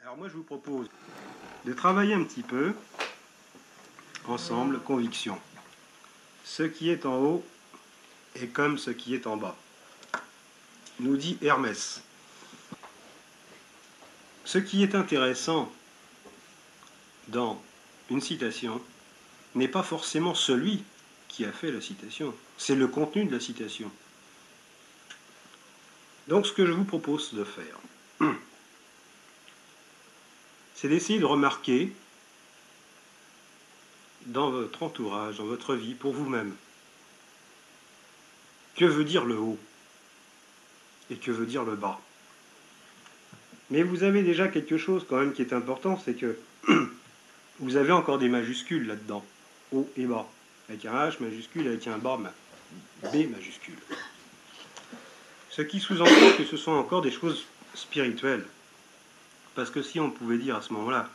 Alors moi je vous propose de travailler un petit peu ensemble, conviction. Ce qui est en haut est comme ce qui est en bas, nous dit Hermès. Ce qui est intéressant dans une citation n'est pas forcément celui qui a fait la citation, c'est le contenu de la citation. Donc ce que je vous propose de faire, c'est d'essayer de remarquer dans votre entourage, dans votre vie, pour vous-même, que veut dire le haut et que veut dire le bas. Mais vous avez déjà quelque chose quand même qui est important, c'est que vous avez encore des majuscules là-dedans, haut et bas, avec un H majuscule, avec un B majuscule. Ce qui sous-entend que ce sont encore des choses spirituelles. Parce que si on pouvait dire à ce moment-là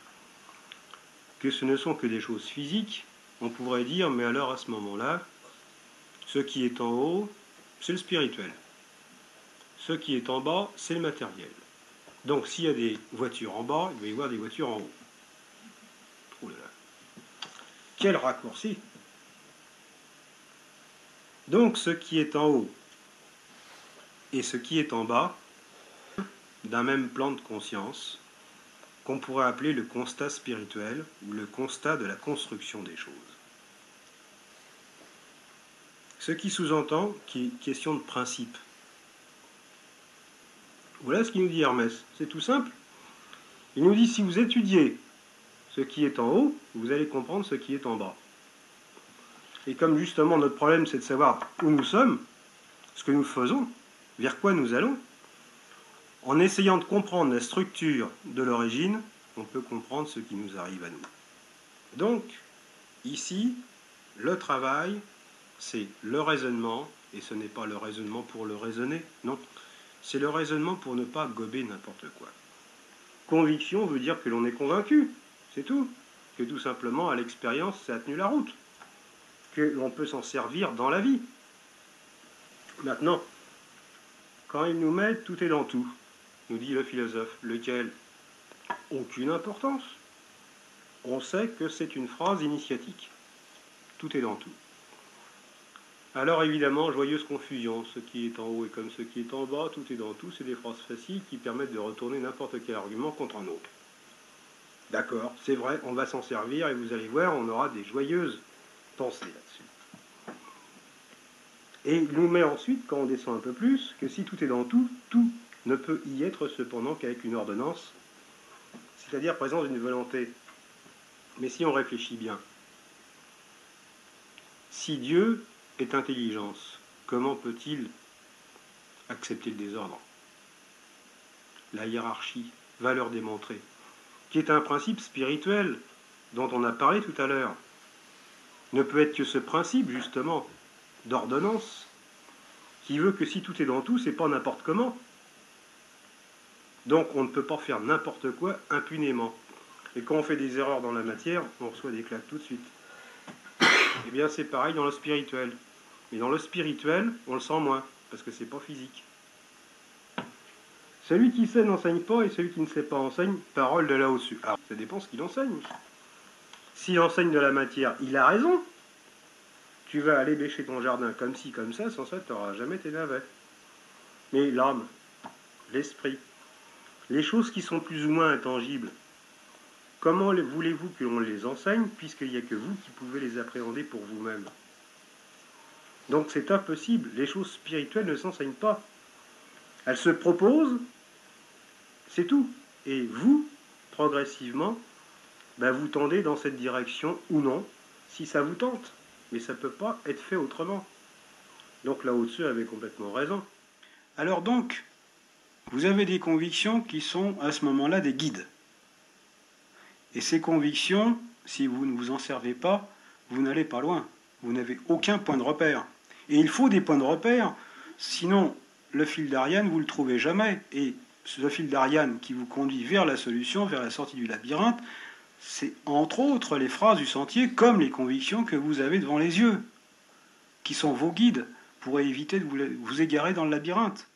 que ce ne sont que des choses physiques, on pourrait dire, mais alors à ce moment-là, ce qui est en haut, c'est le spirituel. Ce qui est en bas, c'est le matériel. Donc s'il y a des voitures en bas, il va y avoir des voitures en haut. Oh là là. Quel raccourci! Donc ce qui est en haut et ce qui est en bas, d'un même plan de conscience, qu'on pourrait appeler le constat spirituel ou le constat de la construction des choses. Ce qui sous-entend qu'il est question de principe. Voilà ce qu'il nous dit Hermès. C'est tout simple. Il nous dit, si vous étudiez ce qui est en haut, vous allez comprendre ce qui est en bas. Et comme justement notre problème c'est de savoir où nous sommes, ce que nous faisons, vers quoi nous allons, en essayant de comprendre la structure de l'origine, on peut comprendre ce qui nous arrive à nous. Donc, ici, le travail, c'est le raisonnement, et ce n'est pas le raisonnement pour le raisonner, non, c'est le raisonnement pour ne pas gober n'importe quoi. Conviction veut dire que l'on est convaincu, c'est tout, que tout simplement à l'expérience ça a tenu la route, que l'on peut s'en servir dans la vie. Maintenant, quand il nous met tout est dans tout, nous dit le philosophe, lequel aucune importance. On sait que c'est une phrase initiatique. Tout est dans tout. Alors évidemment, joyeuse confusion, ce qui est en haut est comme ce qui est en bas, tout est dans tout, c'est des phrases faciles qui permettent de retourner n'importe quel argument contre un autre. D'accord, c'est vrai, on va s'en servir et vous allez voir, on aura des joyeuses pensées là-dessus. Et il nous met ensuite, quand on descend un peu plus, que si tout est dans tout, tout ne peut y être cependant qu'avec une ordonnance, c'est-à-dire présence d'une volonté. Mais si on réfléchit bien, si Dieu est intelligence, comment peut-il accepter le désordre? La hiérarchie, valeur démontrée, qui est un principe spirituel dont on a parlé tout à l'heure, ne peut être que ce principe, justement, d'ordonnance, qui veut que si tout est dans tout, c'est pas n'importe comment. Donc on ne peut pas faire n'importe quoi impunément. Et quand on fait des erreurs dans la matière, on reçoit des claques tout de suite. Eh bien c'est pareil dans le spirituel. Mais dans le spirituel, on le sent moins, parce que c'est pas physique. Celui qui sait n'enseigne pas, et celui qui ne sait pas enseigne, parole de là-au-dessus. Alors ça dépend ce qu'il enseigne. S'il enseigne de la matière, il a raison. Tu vas aller bêcher ton jardin comme ci, comme ça, sans ça tu n'auras jamais tes navets. Mais l'âme, l'esprit, les choses qui sont plus ou moins intangibles, comment voulez-vous que l'on les enseigne, puisqu'il n'y a que vous qui pouvez les appréhender pour vous-même? Donc c'est impossible, les choses spirituelles ne s'enseignent pas. Elles se proposent, c'est tout. Et vous, progressivement, vous tendez dans cette direction ou non, si ça vous tente. Mais ça ne peut pas être fait autrement. Donc là au-dessus avait complètement raison. Alors donc, vous avez des convictions qui sont à ce moment-là des guides. Et ces convictions, si vous ne vous en servez pas, vous n'allez pas loin. Vous n'avez aucun point de repère. Et il faut des points de repère, sinon le fil d'Ariane, vous ne le trouvez jamais. Et ce fil d'Ariane qui vous conduit vers la solution, vers la sortie du labyrinthe, c'est entre autres les phrases du sentier, comme les convictions que vous avez devant les yeux, qui sont vos guides pour éviter de vous égarer dans le labyrinthe.